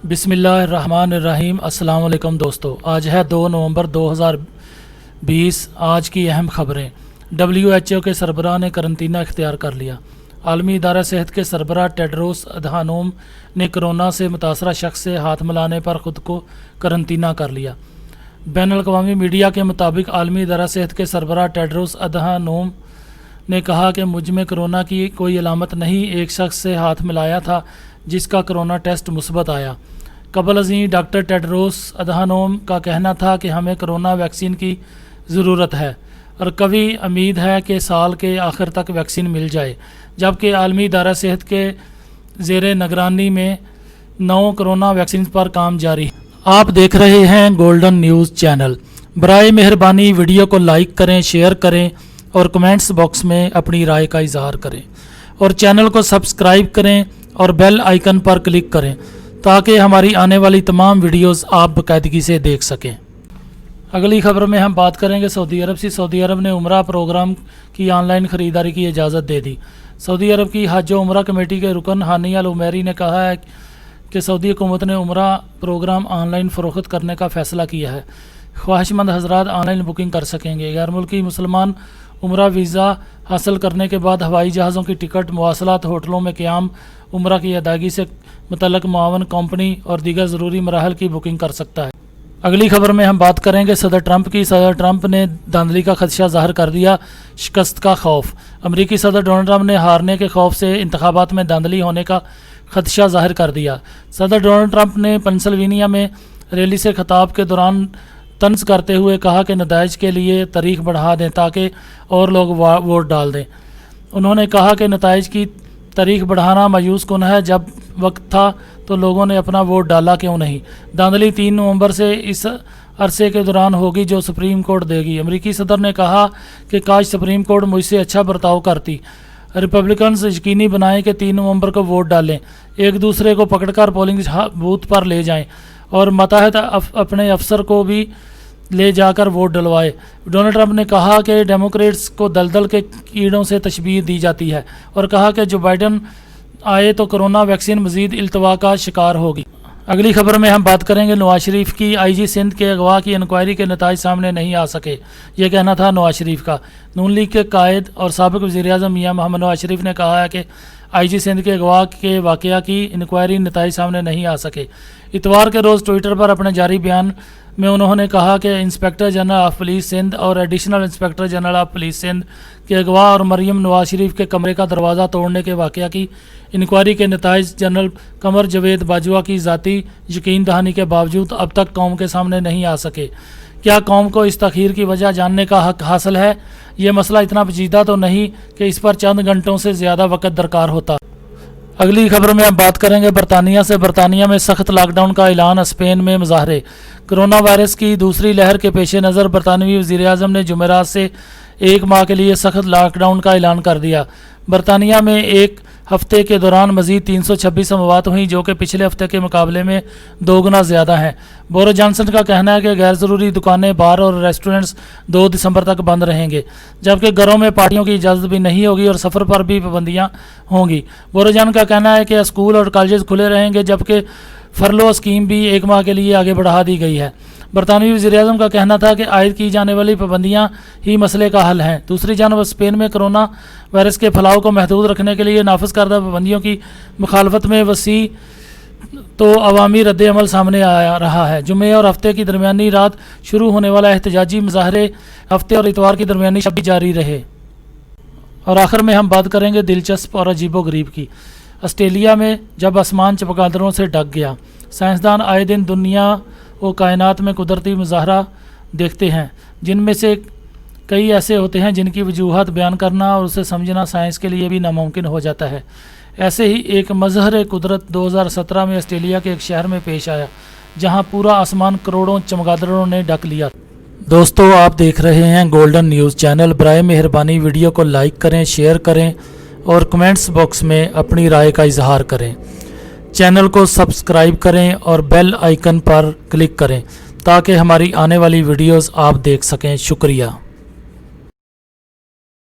بسم اللہ الرحمن الرحیم۔ السلام علیکم دوستو، آج ہے 2 نومبر 2020۔ آج کی اہم خبریں۔ WHO کے سربراہ نے قرنطینہ اختیار کر لیا۔ عالمی ادارہ صحت کے سربراہ ٹیڈروس ادھانوم نے کورونا سے متاثرہ شخص سے ہاتھ ملانے پر خود کو قرنطینہ کر لیا۔ بین الاقوامی میڈیا کے مطابق عالمی ادارہ صحت کے سربراہ ٹیڈروس ادھانوم نے کہا کہ مجھ میں کورونا کی کوئی علامت نہیں، ایک شخص سے ہاتھ ملایا تھا جس کا کورونا ٹیسٹ مثبت آیا۔ قبل ازیں ڈاکٹر ٹیڈروس ادھانوم کا کہنا تھا کہ ہمیں کورونا ویکسین کی ضرورت ہے اور قوی امید ہے کہ سال کے آخر تک ویکسین مل جائے، جبکہ عالمی ادارہ صحت کے زیر نگرانی میں 9 کورونا ویکسین پر کام جاری ہے۔ آپ دیکھ رہے ہیں گولڈن نیوز چینل۔ برائے مہربانی ویڈیو کو لائک کریں، شیئر کریں اور کمنٹس باکس میں اپنی رائے کا اظہار کریں، اور چینل کو سبسکرائب کریں اور بیل آئیکن پر کلک کریں تاکہ ہماری آنے والی تمام ویڈیوز آپ باقاعدگی سے دیکھ سکیں۔ اگلی خبر میں ہم بات کریں گے سعودی عرب سے۔ سعودی عرب نے عمرہ پروگرام کی آن لائن خریداری کی اجازت دے دی۔ سعودی عرب کی حج و عمرہ کمیٹی کے رکن ہانی العمیری نے کہا ہے کہ سعودی حکومت نے عمرہ پروگرام آن لائن فروخت کرنے کا فیصلہ کیا ہے۔ خواہش مند حضرات آن لائن بکنگ کر سکیں گے۔ غیر ملکی مسلمان عمرہ ویزا حاصل کرنے کے بعد ہوائی جہازوں کی ٹکٹ، مواصلات، ہوٹلوں میں قیام، عمرہ کی ادائیگی سے متعلق معاون کمپنی اور دیگر ضروری مراحل کی بکنگ کر سکتا ہے۔ اگلی خبر میں ہم بات کریں گے صدر ٹرمپ کی۔ صدر ٹرمپ نے دھاندلی کا خدشہ ظاہر کر دیا، شکست کا خوف۔ امریکی صدر ڈونلڈ ٹرمپ نے ہارنے کے خوف سے انتخابات میں دھاندلی ہونے کا خدشہ ظاہر کر دیا۔ صدر ڈونلڈ ٹرمپ نے پنسلوینیا میں ریلی سے خطاب کے دوران طنز کرتے ہوئے کہا کہ نتائج کے لیے تاریخ بڑھا دیں تاکہ اور لوگ ووٹ ڈال دیں۔ انہوں نے کہا کہ نتائج کی تاریخ بڑھانا مایوس کن ہے، جب وقت تھا تو لوگوں نے اپنا ووٹ ڈالا کیوں نہیں۔ دھاندلی 3 نومبر سے اس عرصے کے دوران ہوگی جو سپریم کورٹ دے گی۔ امریکی صدر نے کہا کہ کاش سپریم کورٹ مجھ سے اچھا برتاؤ کرتی۔ ریپبلکنز یقینی بنائیں کہ 3 نومبر کو ووٹ ڈالیں، ایک دوسرے کو پکڑ کر پولنگ بوتھ پر لے جائیں اور ماتحت اپنے افسر کو بھی لے جا کر ووٹ ڈلوائے۔ ڈونلڈ ٹرمپ نے کہا کہ ڈیموکریٹس کو دلدل کے کیڑوں سے تشبیہ دی جاتی ہے اور کہا کہ جو بائیڈن آئے تو کورونا ویکسین مزید التوا کا شکار ہوگی۔ اگلی خبر میں ہم بات کریں گے نواز شریف کی۔ IG سندھ کے اغوا کی انکوائری کے نتائج سامنے نہیں آ سکے، یہ کہنا تھا نواز شریف کا۔ نون لیگ کے قائد اور سابق وزیر اعظم میاں محمد نواز شریف نے کہا ہے کہ IG سندھ کے اغوا کے واقعہ کی انکوائری نتائج سامنے نہیں آ سکے۔ اتوار کے روز ٹویٹر پر اپنے جاری بیان میں انہوں نے کہا کہ inspector general of police Sindh اور additional inspector general of police Sindh کے اغوا اور مریم نواز شریف کے کمرے کا دروازہ توڑنے کے واقعہ کی انکوائری کے نتائج جنرل قمر جاوید باجوہ کی ذاتی یقین دہانی کے باوجود اب تک قوم کے سامنے نہیں آ سکے۔ کیا قوم کو اس تاخیر کی وجہ جاننے کا حق حاصل ہے؟ یہ مسئلہ اتنا پیچیدہ تو نہیں کہ اس پر چند گھنٹوں سے زیادہ وقت درکار ہوتا۔ اگلی خبر میں ہم بات کریں گے برطانیہ سے۔ برطانیہ میں سخت لاک ڈاؤن کا اعلان، اسپین میں مظاہرے۔ کورونا وائرس کی دوسری لہر کے پیش نظر برطانوی وزیر اعظم نے جمعرات سے 1 ماہ کے لیے سخت لاک ڈاؤن کا اعلان کر دیا۔ برطانیہ میں ایک ہفتے کے دوران مزید 326 اموات ہوئیں، جو کہ پچھلے ہفتے کے مقابلے میں 2 گنا زیادہ ہیں۔ بورس جانسن کا کہنا ہے کہ غیر ضروری دکانیں، بار اور ریسٹورنٹس 2 دسمبر تک بند رہیں گے، جبکہ گھروں میں پارٹیوں کی اجازت بھی نہیں ہوگی اور سفر پر بھی پابندیاں ہوں گی۔ بورس جان کا کہنا ہے کہ اسکول اور کالجز کھلے رہیں گے، جبکہ فرلو اسکیم بھی 1 ماہ کے لیے آگے بڑھا دی گئی ہے۔ برطانوی وزیر اعظم کا کہنا تھا کہ عائد کی جانے والی پابندیاں ہی مسئلے کا حل ہیں۔ دوسری جانب اسپین میں کورونا وائرس کے پھیلاؤ کو محدود رکھنے کے لیے نافذ کردہ پابندیوں کی مخالفت میں وسیع تو عوامی رد عمل سامنے آ رہا ہے۔ جمعے اور ہفتے کی درمیانی رات شروع ہونے والا احتجاجی مظاہرے ہفتے اور اتوار کی درمیانی شب بھی جاری رہے۔ اور آخر میں ہم بات کریں گے دلچسپ اور عجیب و غریب کی۔ آسٹریلیا میں جب آسمان چمگادڑوں سے ڈھک گیا، سائنسدان آئے دن دنیا و کائنات میں قدرتی مظاہرہ دیکھتے ہیں، جن میں سے کئی ایسے ہوتے ہیں جن کی وجوہات بیان کرنا اور اسے سمجھنا سائنس کے لیے بھی ناممکن ہو جاتا ہے۔ ایسے ہی ایک مظہر قدرت 2017 میں آسٹریلیا کے ایک شہر میں پیش آیا، جہاں پورا آسمان کروڑوں چمگادڑوں نے ڈھک لیا۔ دوستو، آپ دیکھ رہے ہیں گولڈن نیوز چینل۔ برائے مہربانی ویڈیو کو لائک کریں، شیئر کریں اور کمنٹس باکس میں اپنی رائے کا اظہار کریں۔ چینل کو سبسکرائب کریں اور بیل آئیکن پر کلک کریں تاکہ ہماری آنے والی ویڈیوز آپ دیکھ سکیں۔ شکریہ۔